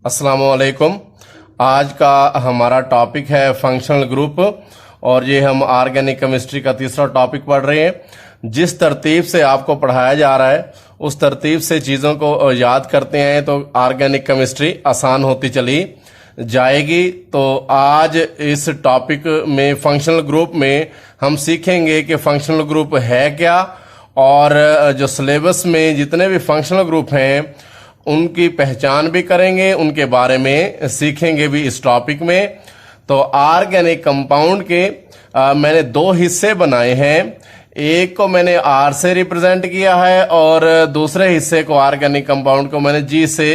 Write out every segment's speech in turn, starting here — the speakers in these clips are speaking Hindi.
अस्सलामुअलैकुम। आज का हमारा टॉपिक है फंक्शनल ग्रुप और ये हम ऑर्गेनिक केमिस्ट्री का तीसरा टॉपिक पढ़ रहे हैं। जिस तरतीब से आपको पढ़ाया जा रहा है उस तरतीब से चीज़ों को याद करते हैं तो ऑर्गेनिक केमिस्ट्री आसान होती चली जाएगी। तो आज इस टॉपिक में फंक्शनल ग्रुप में हम सीखेंगे कि फंक्शनल ग्रुप है क्या और जो सिलेबस में जितने भी फंक्शनल ग्रुप हैं उनकी पहचान भी करेंगे, उनके बारे में सीखेंगे भी इस टॉपिक में। तो ऑर्गेनिक कंपाउंड के मैंने दो हिस्से बनाए हैं। एक को मैंने आर से रिप्रेजेंट किया है और दूसरे हिस्से को ऑर्गेनिक कंपाउंड को मैंने जी से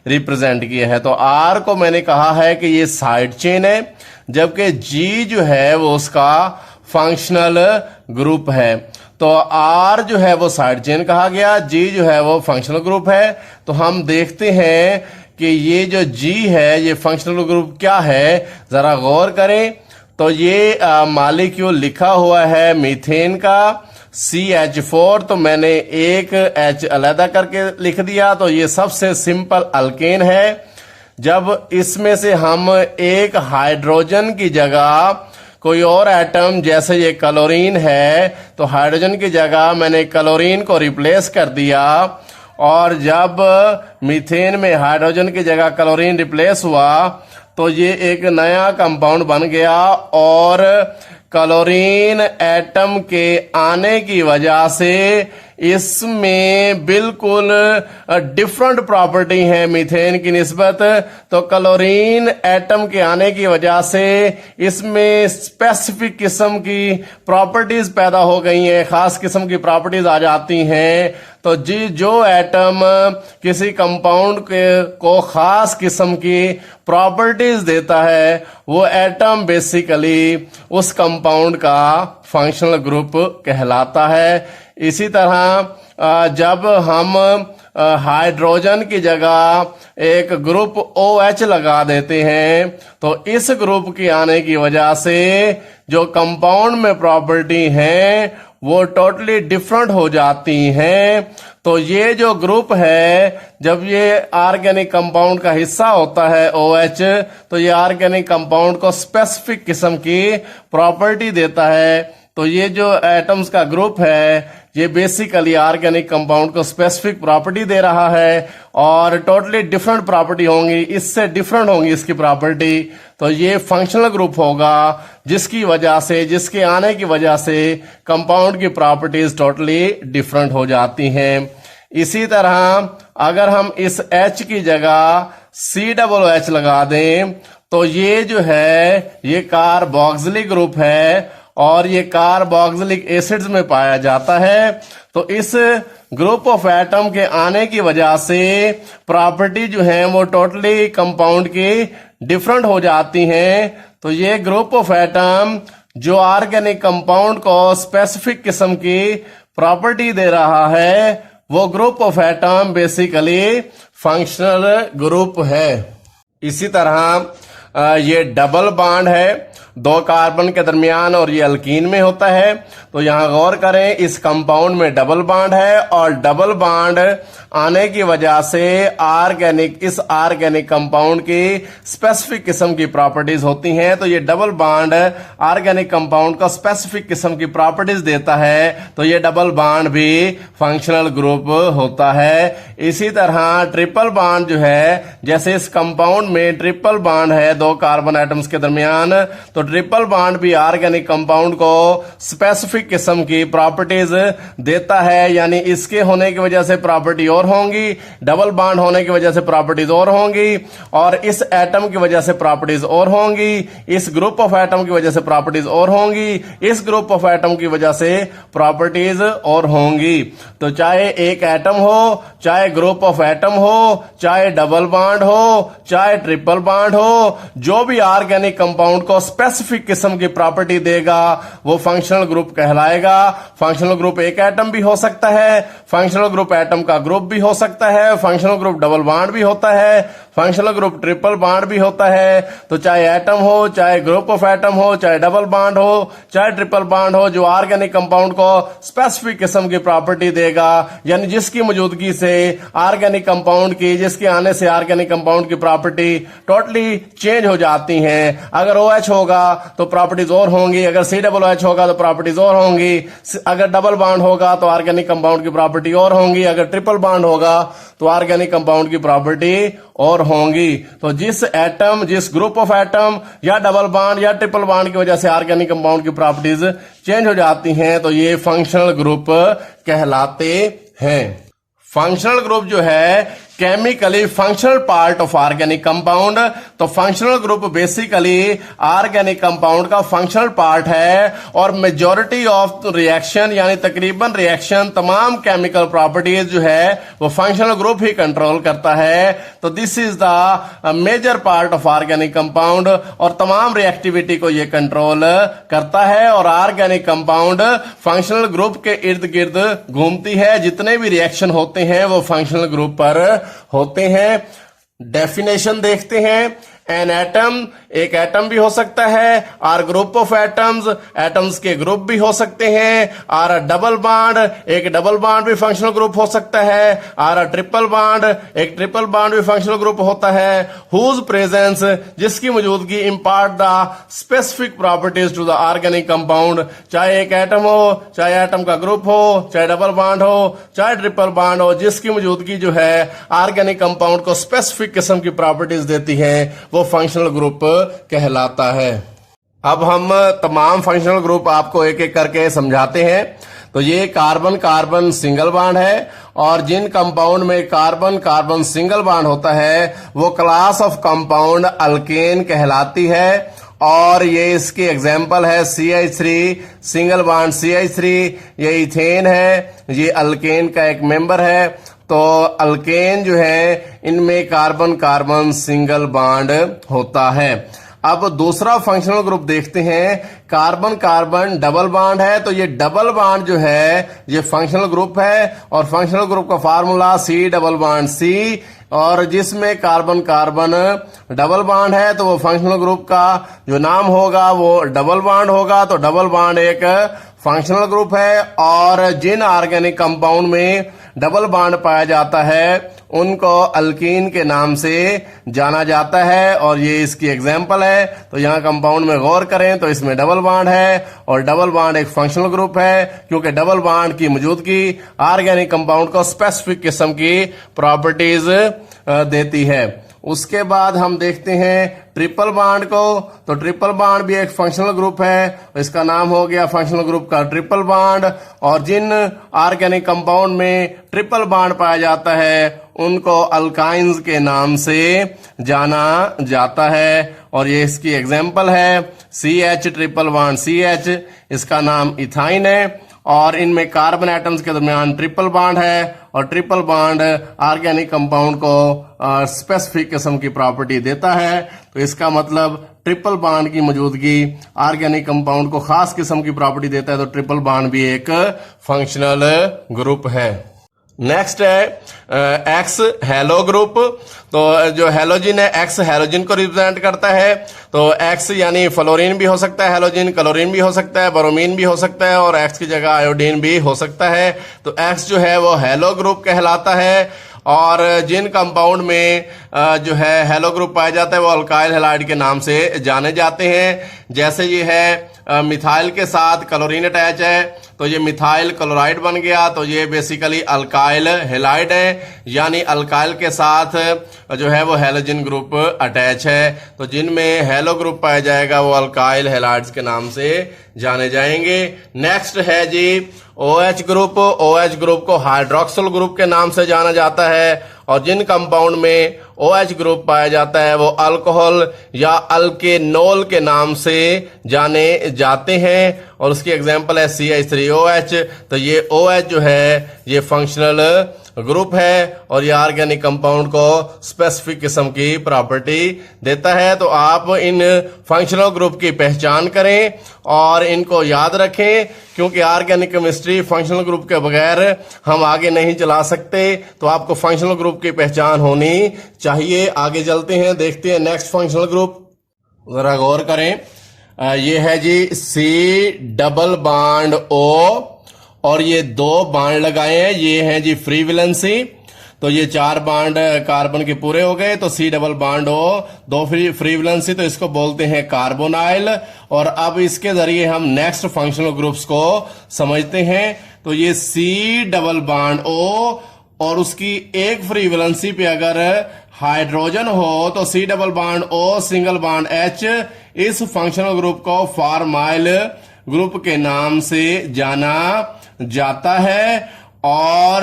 रिप्रेजेंट किया है। तो आर को मैंने कहा है कि ये साइड चेन है, जबकि जी जो है वो उसका फंक्शनल ग्रुप है। तो आर जो है वो साइड चेन कहा गया, जी जो है वो फंक्शनल ग्रुप है। तो हम देखते हैं कि ये जो जी है ये फंक्शनल ग्रुप क्या है, जरा गौर करें। तो ये मॉलिक्यूल लिखा हुआ है मीथेन का CH4, तो मैंने एक H अलग करके लिख दिया। तो ये सबसे सिंपल अल्केन है। जब इसमें से हम एक हाइड्रोजन की जगह कोई और एटम, जैसे ये क्लोरीन है, तो हाइड्रोजन की जगह मैंने क्लोरीन को रिप्लेस कर दिया और जब मीथेन में हाइड्रोजन की जगह क्लोरीन रिप्लेस हुआ तो ये एक नया कंपाउंड बन गया। और क्लोरीन एटम के आने की वजह से इसमें बिल्कुल डिफरेंट प्रॉपर्टी है मीथेन की निस्बत। तो क्लोरीन एटम के आने की वजह से इसमें स्पेसिफिक किस्म की प्रॉपर्टीज पैदा हो गई हैं, खास किस्म की प्रॉपर्टीज आ जाती हैं। तो जो एटम किसी कंपाउंड को खास किस्म की प्रॉपर्टीज देता है वो एटम बेसिकली उस कंपाउंड का फंक्शनल ग्रुप कहलाता है। इसी तरह जब हम हाइड्रोजन की जगह एक ग्रुप OH लगा देते हैं तो इस ग्रुप के आने की वजह से जो कंपाउंड में प्रॉपर्टी हैं वो टोटली डिफरेंट हो जाती हैं। तो ये जो ग्रुप है, जब ये ऑर्गेनिक कंपाउंड का हिस्सा होता है OH, तो ये ऑर्गेनिक कंपाउंड को स्पेसिफिक किस्म की प्रॉपर्टी देता है। तो ये जो एटम्स का ग्रुप है ये बेसिकली ऑर्गेनिक कंपाउंड को स्पेसिफिक प्रॉपर्टी दे रहा है और टोटली डिफरेंट प्रॉपर्टी होंगी, इससे डिफरेंट होंगी इसकी प्रॉपर्टी। तो ये फंक्शनल ग्रुप होगा जिसकी वजह से, जिसके आने की वजह से कंपाउंड की प्रॉपर्टीज टोटली डिफरेंट हो जाती हैं। इसी तरह अगर हम इस H की जगह COOH लगा दें तो ये जो है ये कार्बोक्सिलिक ग्रुप है और ये कार्बोक्सिलिक एसिड्स में पाया जाता है। तो इस ग्रुप ऑफ एटम के आने की वजह से प्रॉपर्टी जो है वो टोटली कंपाउंड की डिफरेंट हो जाती हैं। तो ये ग्रुप ऑफ एटम जो ऑर्गेनिक कंपाउंड को स्पेसिफिक किस्म की प्रॉपर्टी दे रहा है वो group of atom basically functional group है। इसी तरह ये डबल बॉन्ड है दो कार्बन के दरमियान और ये अल्कीन में होता है। तो यहां गौर करें, इस कंपाउंड में डबल बॉन्ड है और डबल बॉन्ड आने की वजह से इस ऑर्गेनिक कंपाउंड की स्पेसिफिक किस्म की प्रॉपर्टीज होती हैं। तो ये डबल बॉन्ड ऑर्गेनिक कंपाउंड को स्पेसिफिक किस्म की प्रॉपर्टीज देता है। तो ये डबल बॉन्ड भी फंक्शनल ग्रुप होता है। इसी तरह ट्रिपल बॉन्ड जो है, जैसे इस कंपाउंड में ट्रिपल बॉन्ड है दो कार्बन एटम्स के दरमियान, तो ट्रिपल बॉन्ड भी ऑर्गेनिक कंपाउंड को स्पेसिफिक किस्म की प्रॉपर्टीज देता है। यानी इसके होने की वजह से प्रॉपर्टी और होंगी, डबल बॉन्ड होने की वजह से प्रॉपर्टीज और होंगी और इस एटम की वजह से प्रॉपर्टीज और होंगी, इस ग्रुप ऑफ एटम की वजह से प्रॉपर्टीज और होंगी, इस ग्रुप ऑफ एटम की वजह से प्रॉपर्टीज और होंगी। तो चाहे एक एटम हो, चाहे ग्रुप ऑफ एटम हो, चाहे डबल बॉन्ड हो, चाहे ट्रिपल बॉन्ड हो, जो भी ऑर्गेनिक कंपाउंड को स्पेसिफिक स्पेसिफिक किस्म की प्रॉपर्टी देगा वो फंक्शनल ग्रुप कहलाएगा। फंक्शनल ग्रुप एक एटम भी हो सकता है, फंक्शनल ग्रुप एटम का ग्रुप भी हो सकता है, फंक्शनल ग्रुप डबल बॉन्ड भी होता है, फंक्शनल ग्रुप ट्रिपल बॉन्ड भी होता है। तो चाहे एटम हो, चाहे ग्रुप ऑफ एटम हो, चाहे डबल बॉन्ड हो, चाहे ट्रिपल बॉन्ड हो, जो ऑर्गेनिक कंपाउंड को स्पेसिफिक किस्म की प्रॉपर्टी देगा, यानी जिसकी मौजूदगी से ऑर्गेनिक कंपाउंड की, जिसके आने से ऑर्गेनिक कंपाउंड की प्रॉपर्टी टोटली चेंज हो जाती हैं। अगर OH होगा तो प्रॉपर्टीज और होंगी, अगर COOH होगा तो प्रॉपर्टीज और होंगी, अगर डबल बॉन्ड होगा तो ऑर्गेनिक कंपाउंड की प्रॉपर्टी और होंगी, अगर ट्रिपल बॉन्ड होगा तो ऑर्गेनिक कंपाउंड की प्रॉपर्टी और होंगी। तो जिस एटम, जिस ग्रुप ऑफ एटम या डबल बॉन्ड या ट्रिपल बॉन्ड की वजह से ऑर्गेनिक कंपाउंड की प्रॉपर्टीज चेंज हो जाती हैं तो ये फंक्शनल ग्रुप कहलाते हैं। फंक्शनल ग्रुप जो है chemically functional part of organic compound. तो functional group basically organic compound का फंक्शनल पार्ट है और मेजॉरिटी ऑफ रिएक्शन यानी तकरीबन रिएक्शन, तमाम केमिकल प्रॉपर्टीज जो है वो फंक्शनल ग्रुप ही कंट्रोल करता है। तो this is the major part of organic compound और तमाम रिएक्टिविटी को ये कंट्रोल करता है और ऑर्गेनिक कंपाउंड फंक्शनल ग्रुप के इर्द गिर्द घूमती है। जितने भी रिएक्शन होते हैं वो फंक्शनल ग्रुप पर होते हैं। डेफिनेशन देखते हैं। एन एटम, एक एटम भी हो सकता है, और ग्रुप ऑफ एटम्स, एटम्स के ग्रुप भी हो सकते हैं, और डबल बॉन्ड, एक डबल बॉन्ड भी फंक्शनल ग्रुप हो सकता है, और ट्रिपल बॉन्ड, एक ट्रिपल बॉन्ड भी फंक्शनल ग्रुप होता है। हुज प्रेजेंस, जिसकी मौजूदगी impart the specific properties to the organic compound, चाहे एक एटम हो, चाहे एटम का ग्रुप हो, चाहे डबल बॉन्ड हो, चाहे ट्रिपल बॉन्ड हो, जिसकी मौजूदगी जो है ऑर्गेनिक कंपाउंड को स्पेसिफिक किस्म की प्रॉपर्टीज देती है वो फंक्शनल ग्रुप कहलाता है। अब हम तमाम फंक्शनल ग्रुप आपको एक एक करके समझाते हैं। तो ये कार्बन कार्बन सिंगल बॉन्ड है और जिन कंपाउंड में कार्बन कार्बन सिंगल बॉन्ड होता है वो क्लास ऑफ कंपाउंड अल्केन कहलाती है। और ये इसकी एग्जाम्पल है CH3 सिंगल बॉन्ड CH3, ये इथेन है, ये अल्केन का एक मेंबर है। तो अल्केन जो है इनमें कार्बन कार्बन सिंगल बॉन्ड होता है। अब दूसरा फंक्शनल ग्रुप देखते हैं। कार्बन कार्बन डबल बॉन्ड है, तो ये डबल बॉन्ड जो है ये फंक्शनल ग्रुप है और फंक्शनल ग्रुप का formula C double bond C, और जिसमें कार्बन कार्बन डबल बॉन्ड है तो वो फंक्शनल ग्रुप का जो नाम होगा वो डबल बॉन्ड होगा। तो डबल बॉन्ड एक फंक्शनल ग्रुप है और जिन ऑर्गेनिक कंपाउंड में डबल बॉन्ड पाया जाता है उनको अल्कीन के नाम से जाना जाता है और ये इसकी एग्जाम्पल है। तो यहाँ कंपाउंड में गौर करें तो इसमें डबल बॉन्ड है और डबल बॉन्ड एक फंक्शनल ग्रुप है क्योंकि डबल बॉन्ड की मौजूदगी ऑर्गेनिक कंपाउंड को स्पेसिफिक किस्म की प्रॉपर्टीज देती है। उसके बाद हम देखते हैं ट्रिपल बॉन्ड को। तो ट्रिपल बॉन्ड भी एक फंक्शनल ग्रुप है, इसका नाम हो गया फंक्शनल ग्रुप का ट्रिपल बॉन्ड। और जिन ऑर्गेनिक कंपाउंड में ट्रिपल बॉन्ड पाया जाता है उनको अल्काइंस के नाम से जाना जाता है और ये इसकी एग्जाम्पल है CH ट्रिपल बॉन्ड CH, इसका नाम इथाइन है और इनमें कार्बन एटम्स के दरमियान ट्रिपल बॉन्ड है और ट्रिपल बॉन्ड ऑर्गेनिक कंपाउंड को स्पेसिफिक किस्म की प्रॉपर्टी देता है। तो इसका मतलब ट्रिपल बॉन्ड की मौजूदगी ऑर्गेनिक कंपाउंड को खास किस्म की प्रॉपर्टी देता है। तो ट्रिपल बॉन्ड भी एक फंक्शनल ग्रुप है। नेक्स्ट है एक्स हेलो ग्रुप। तो जो हेलोजिन है एक्स हेलोजिन को रिप्रेजेंट करता है। तो एक्स यानी फ्लोरीन भी हो सकता है, हेलोजिन क्लोरीन भी हो सकता है, ब्रोमीन भी हो सकता है और एक्स की जगह आयोडीन भी हो सकता है। तो एक्स जो है वो हेलो ग्रुप कहलाता है और जिन कंपाउंड में जो है हेलो ग्रुप पाया जाता है वो अल्काइल हैलाइड के नाम से जाने जाते हैं। जैसे ये है मिथाइल के साथ क्लोरीन अटैच है तो ये मिथाइल क्लोराइड बन गया, तो ये बेसिकली अल्काइल हैलाइड है, यानी अल्काइल के साथ जो है वो हेलोजन ग्रुप अटैच है। तो जिनमें हेलो ग्रुप पाया जाएगा वो अल्काइल हैलाइड्स के नाम से जाने जाएंगे। नेक्स्ट है जी OH ग्रुप। OH ग्रुप को हाइड्रोक्सिल ग्रुप के नाम से जाना जाता है और जिन कंपाउंड में OH ग्रुप पाया जाता है वो अल्कोहल या अल्केनोल के नाम से जाने जाते हैं और उसकी एग्जांपल है CH3OH। तो ये OH जो है ये फंक्शनल ग्रुप है और ये ऑर्गेनिक कंपाउंड को स्पेसिफिक किस्म की प्रॉपर्टी देता है। तो आप इन फंक्शनल ग्रुप की पहचान करें और इनको याद रखें, क्योंकि ऑर्गेनिक केमिस्ट्री फंक्शनल ग्रुप के बगैर हम आगे नहीं चला सकते। तो आपको फंक्शनल ग्रुप की पहचान होनी चाहिए। आगे चलते हैं, देखते हैं नेक्स्ट फंक्शनल ग्रुप। जरा गौर करें, ये है जी C+O और ये 2 बांड लगाए हैं, ये हैं जी फ्री वैलेंसी। तो ये 4 बांड कार्बन के पूरे हो गए, तो C+O 2 फ्री वैलेंसी, तो इसको बोलते हैं कार्बोनाइल। और अब इसके जरिए हम नेक्स्ट फंक्शनल ग्रुप्स को समझते हैं। तो ये C+O और उसकी एक फ्री वैलेंसी पे अगर हाइड्रोजन हो तो C+O सिंगल बॉन्ड H इस फंक्शनल ग्रुप को फॉर्माइल ग्रुप के नाम से जाना जाता है। और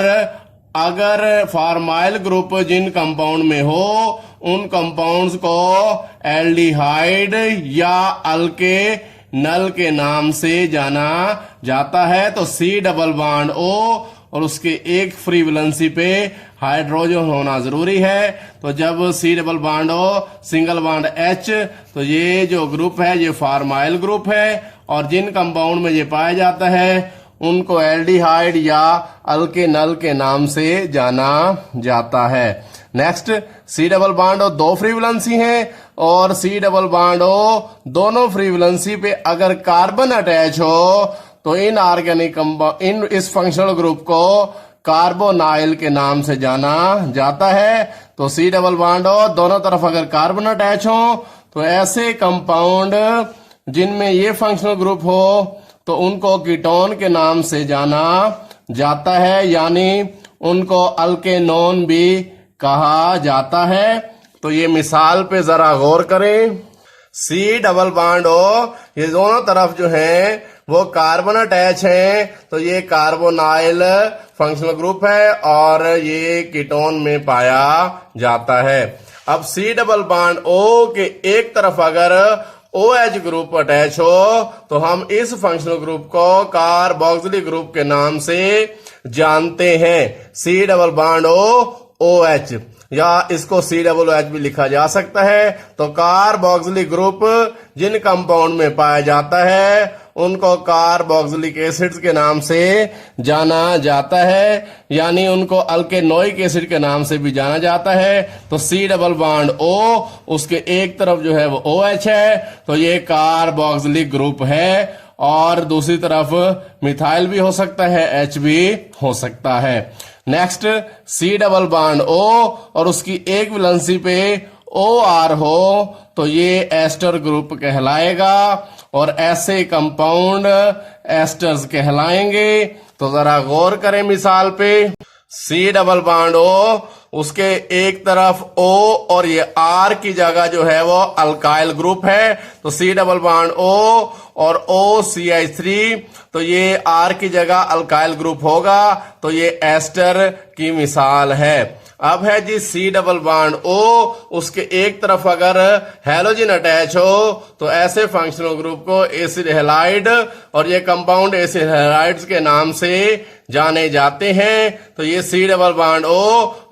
अगर फॉर्माइल ग्रुप जिन कंपाउंड में हो उन कंपाउंड्स को एल्डिहाइड या अल्केनल के नाम से जाना जाता है। तो C+O और उसके एक फ्री वैलेंसी पे हाइड्रोजन होना जरूरी है। तो जब C+O सिंगल बॉन्ड H, तो ये जो ग्रुप है ये फॉर्माइल ग्रुप है और जिन कंपाउंड में ये पाया जाता है उनको एल्डिहाइड या अल्केनल के नाम से जाना जाता है। नेक्स्ट, C+O 2 फ्री वैलेंसी है और C+O दोनों फ्री वैलेंसी पे अगर कार्बन अटैच हो तो इन ऑर्गेनिक इस फंक्शनल ग्रुप को कार्बोनाइल के नाम से जाना जाता है। तो C+O दोनों तरफ अगर कार्बन अटैच हो तो ऐसे कंपाउंड जिनमें ये फंक्शनल ग्रुप हो तो उनको कीटोन के नाम से जाना जाता है, यानी उनको अल्केनोन भी कहा जाता है। तो ये मिसाल पे जरा गौर करें, C+O ये दोनों तरफ जो है वो कार्बन अटैच है, तो ये कार्बोनाइल फंक्शनल ग्रुप है और ये कीटोन में पाया जाता है। अब C+O के एक तरफ अगर OH ग्रुप अटैच हो तो हम इस फंक्शनल ग्रुप को कार्बोक्सिलिक ग्रुप के नाम से जानते हैं, C+O OH, या इसको COOH भी लिखा जा सकता है। तो कार्बोक्सिलिक ग्रुप जिन कंपाउंड में पाया जाता है उनको कार्बोक्सिलिक एसिड्स के नाम से जाना जाता है, यानी उनको अल्केनोइक एसिड के नाम से भी जाना जाता है। तो C+O उसके एक तरफ जो है वो OH है, तो ये कार्बोक्सिलिक ग्रुप है, और दूसरी तरफ मिथाइल भी हो सकता है, H भी हो सकता है। नेक्स्ट, C+O और उसकी एक वैलेंसी पे OR हो तो ये एस्टर ग्रुप कहलाएगा और ऐसे कंपाउंड एस्टर्स कहलाएंगे। तो जरा गौर करें मिसाल पे, C+O उसके एक तरफ O और ये R की जगह जो है वो अल्काइल ग्रुप है, तो C+O और OCH3, तो ये R की जगह अल्काइल ग्रुप होगा, तो ये एस्टर की मिसाल है। अब है जी C+O उसके एक तरफ अगर हैलोजन अटैच हो तो ऐसे फंक्शनल ग्रुप को एसिड हैलाइड और ये कंपाउंड एसिड हैलाइड्स के नाम से जाने जाते हैं। तो ये C+O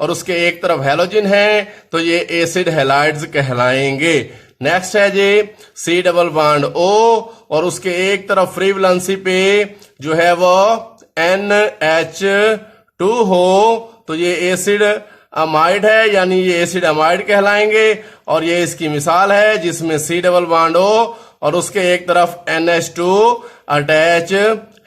और उसके एक तरफ हैलोजन है, तो ये एसिड हैलाइड्स कहलाएंगे। नेक्स्ट है जी C+O और उसके एक तरफ फ्री वैलेंसी पे जो है वो NH2 हो, तो ये एसिड अमाइड है, यानी ये एसिड अमाइड कहलाएंगे। और ये इसकी मिसाल है जिसमें C+O और उसके एक तरफ NH2 अटैच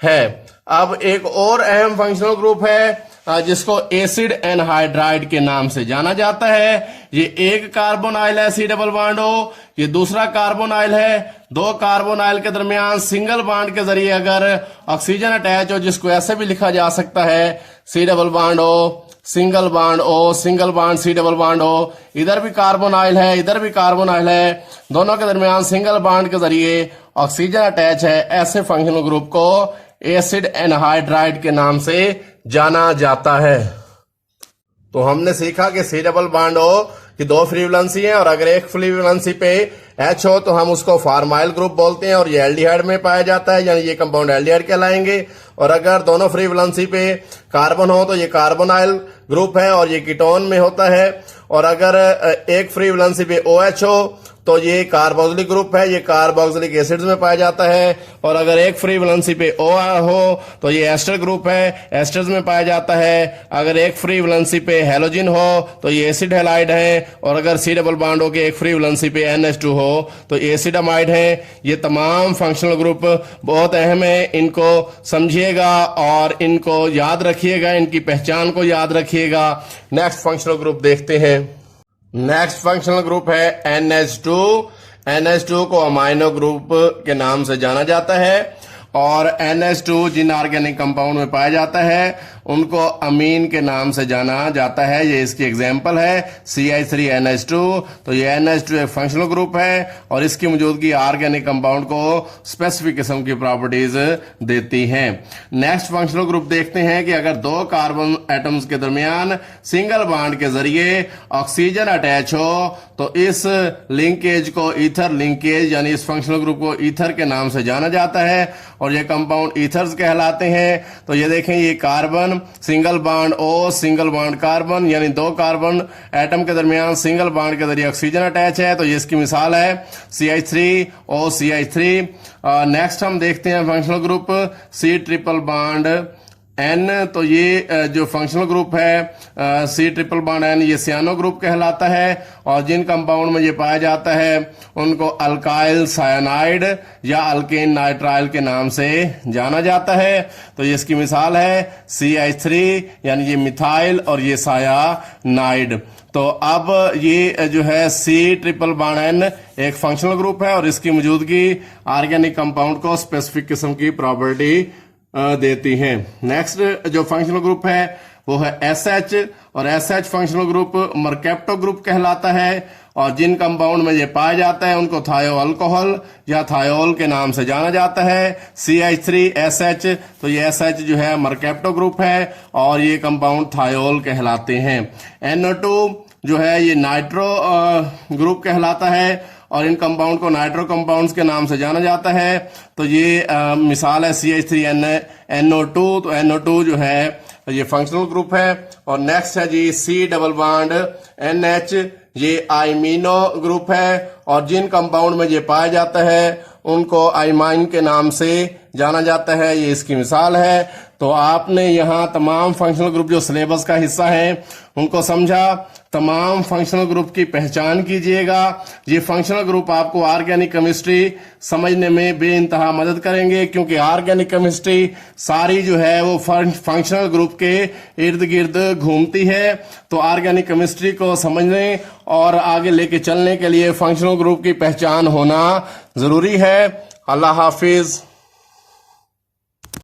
है। अब एक और अहम फंक्शनल ग्रुप है जिसको एसिड एनहाइड्राइड के नाम से जाना जाता है। ये एक कार्बोनाइल है C+O, ये दूसरा कार्बोनाइल है। दो कार्बोनाइल के दरमियान सिंगल बॉन्ड के जरिए अगर ऑक्सीजन अटैच हो, जिसको ऐसे भी लिखा जा सकता है C+O single bond O, single bond C+O, इधर भी कार्बोनाइल है, इधर भी कार्बोनाइल है, दोनों के दरमियान सिंगल बॉन्ड के जरिए ऑक्सीजन अटैच है। ऐसे फंक्शनल ग्रुप को एसिड एनहाइड्राइड के नाम से जाना जाता है। तो हमने सीखा कि सी डबल बॉन्ड हो कि दो फ्री वैलेंसी है और अगर एक फ्री वैलेंसी पे H हो तो हम उसको फॉर्माइल ग्रुप बोलते हैं और ये एल्डिहाइड में पाया जाता है, यानी ये कंपाउंड एल्डिहाइड कहलाएंगे। और अगर दोनों फ्री वैलेंसी पे कार्बन हो तो ये कार्बोनाइल ग्रुप है और ये कीटोन में होता है। और अगर एक फ्री वैलेंसी पे OH हो तो ये कार्बोक्सिलिक ग्रुप है, ये कार्बोक्सिलिक एसिड्स में पाया जाता है। और अगर एक फ्री वैलेंसी पे O हो तो ये एस्टर ग्रुप है, एस्टर्स में पाया जाता है। अगर एक फ्री वैलेंसी पे हैलोजन हो तो ये एसिड हैलाइड है। और अगर सी डबल बॉन्ड हो के एक फ्री वैलेंसी पे NH2 हो तो ये एसिडामाइड है। ये तमाम फंक्शनल ग्रुप बहुत अहम है, इनको समझिएगा और इनको याद रखिएगा, इनकी पहचान को याद रखिएगा। नेक्स्ट फंक्शनल ग्रुप देखते हैं। नेक्स्ट फंक्शनल ग्रुप है NH2। NH2 को अमाइनो ग्रुप के नाम से जाना जाता है और NH2 जिन ऑर्गेनिक कंपाउंड में पाया जाता है उनको अमीन के नाम से जाना जाता है। ये इसकी एग्जांपल है CH3NH2। तो ये NH2 एक फंक्शनल ग्रुप है और इसकी मौजूदगी ऑर्गेनिक कंपाउंड को स्पेसिफिक किस्म की प्रॉपर्टीज देती है। नेक्स्ट फंक्शनल ग्रुप देखते हैं कि अगर दो कार्बन एटम्स के दरमियान सिंगल बॉन्ड के जरिए ऑक्सीजन अटैच हो तो इस लिंकेज को ईथर लिंकेज यानी इस फंक्शनल ग्रुप को ईथर के नाम से जाना जाता है और ये कंपाउंड ईथर्स कहलाते हैं। तो ये देखें, ये carbon single bond O single bond carbon, यानी दो कार्बन एटम के दरमियान सिंगल बॉन्ड के जरिए ऑक्सीजन अटैच है। तो ये इसकी मिसाल है CH3OCH3। नेक्स्ट हम देखते हैं functional group C triple bond N। तो ये जो फंक्शनल ग्रुप है C ट्रिपल बॉन्ड N ये सियानो ग्रुप कहलाता है और जिन कंपाउंड में ये पाया जाता है उनको अल्काइल साइनाइड या अल्केन नाइट्राइल के नाम से जाना जाता है। तो ये इसकी मिसाल है CH3 यानी ये मिथाइल और ये सायानाइड। तो अब ये जो है C ट्रिपल बॉन्ड N एक फंक्शनल ग्रुप है और इसकी मौजूदगी ऑर्गेनिक कंपाउंड को स्पेसिफिक किस्म की प्रॉपर्टी देती हैं। नेक्स्ट जो फंक्शनल ग्रुप है वो है SH और SH फंक्शनल ग्रुप मर्केप्टो ग्रुप कहलाता है और जिन कंपाउंड में ये पाया जाता है उनको थायो अल्कोहल या थायोल के नाम से जाना जाता है CH3SH। तो ये SH जो है मर्केप्टो ग्रुप है और ये कंपाउंड थायोल कहलाते हैं। NO2 जो है ये नाइट्रो ग्रुप कहलाता है और इन कंपाउंड को नाइट्रो कंपाउंड्स के नाम से जाना जाता है। तो ये मिसाल है CH3NO2। तो NO2 जो है ये फंक्शनल ग्रुप है। और नेक्स्ट है जी C डबल बॉन्ड NH, ये आइमिनो ग्रुप है और जिन कंपाउंड में ये पाया जाता है उनको आइमाइन के नाम से जाना जाता है। ये इसकी मिसाल है। तो आपने यहाँ तमाम फंक्शनल ग्रुप जो सिलेबस का हिस्सा है उनको समझा, तमाम फंक्शनल ग्रुप की पहचान कीजिएगा। ये फंक्शनल ग्रुप आपको ऑर्गेनिक केमिस्ट्री समझने में बेइंतहा मदद करेंगे क्योंकि ऑर्गेनिक केमिस्ट्री सारी जो है वो फंक्शनल ग्रुप के इर्द गिर्द घूमती है। तो ऑर्गेनिक केमिस्ट्री को समझने और आगे लेके चलने के लिए फंक्शनल ग्रुप की पहचान होना जरूरी है। अल्लाह हाफिज।